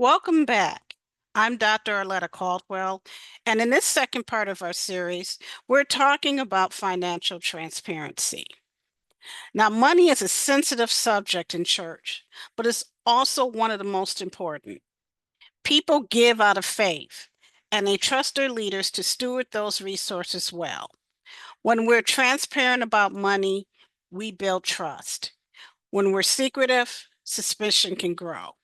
Welcome back. I'm Dr. Arletta Caldwell, and in this second part of our series, we're talking about financial transparency. Now, money is a sensitive subject in church, but it's also one of the most important. People give out of faith, and they trust their leaders to steward those resources well. When we're transparent about money, we build trust. When we're secretive, suspicion can grow.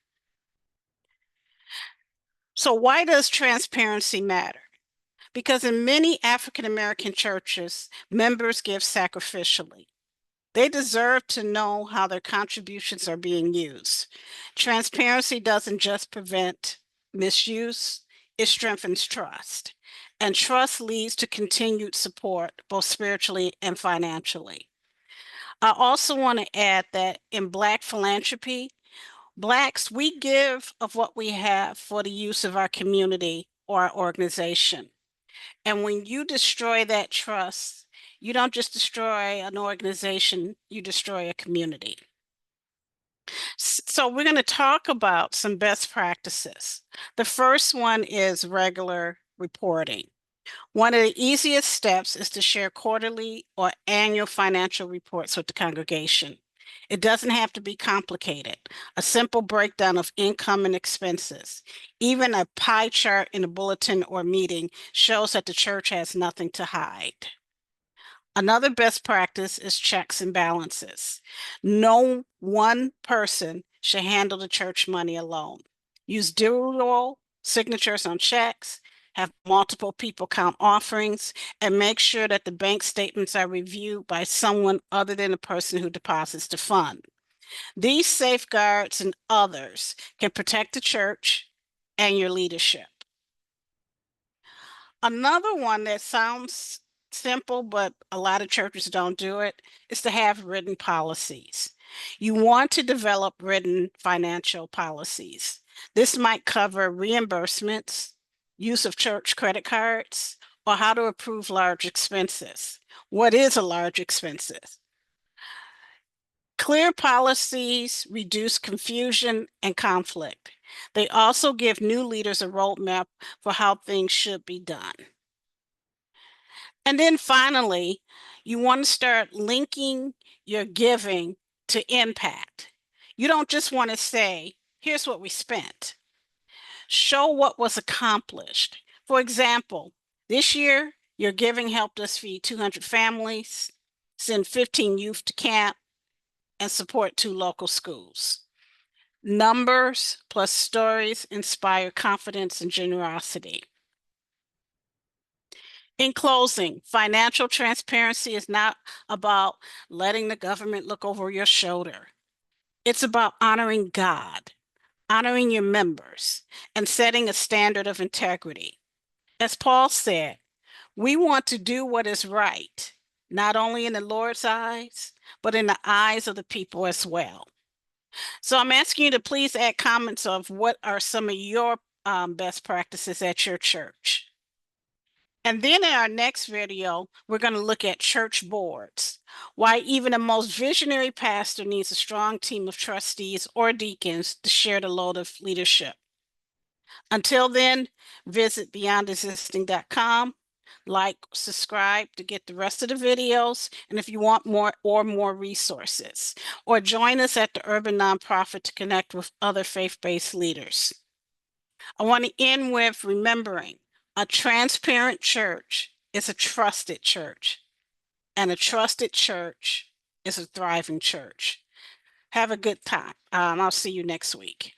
So why does transparency matter? Because in many African American churches, members give sacrificially. They deserve to know how their contributions are being used. Transparency doesn't just prevent misuse, it strengthens trust. And trust leads to continued support, both spiritually and financially. I also want to add that in Black philanthropy, Blacks, we give of what we have for the use of our community or our organization. And when you destroy that trust, you don't just destroy an organization, you destroy a community. So we're going to talk about some best practices. The first one is regular reporting. One of the easiest steps is to share quarterly or annual financial reports with the congregation. It doesn't have to be complicated. A simple breakdown of income and expenses, even a pie chart in a bulletin or meeting, shows that the church has nothing to hide. Another best practice is checks and balances. No one person should handle the church money alone. Use dual signatures on checks, have multiple people count offerings, and make sure that the bank statements are reviewed by someone other than the person who deposits the fund. These safeguards and others can protect the church and your leadership. Another one that sounds simple, but a lot of churches don't do it, is to have written policies. You want to develop written financial policies. This might cover reimbursements, use of church credit cards, or how to approve large expenses. What is a large expense? Clear policies reduce confusion and conflict. They also give new leaders a roadmap for how things should be done. And then finally, you want to start linking your giving to impact. You don't just want to say, here's what we spent. Show what was accomplished. For example, this year, your giving helped us feed 200 families, send 15 youth to camp, and support 2 local schools. Numbers plus stories inspire confidence and generosity. In closing, financial transparency is not about letting the government look over your shoulder. It's about honoring God, honoring your members, and setting a standard of integrity. As Paul said, we want to do what is right, not only in the Lord's eyes, but in the eyes of the people as well. So I'm asking you to please add comments of what are some of your best practices at your church. And then in our next video, we're going to look at church boards, why even the most visionary pastor needs a strong team of trustees or deacons to share the load of leadership. Until then, visit beyondexisting.com, like, subscribe to get the rest of the videos, and if you want more resources, or join us at the Urban Nonprofit to connect with other faith-based leaders. I want to end with remembering a transparent church is a trusted church, and a trusted church is a thriving church. Have a good time. I'll see you next week.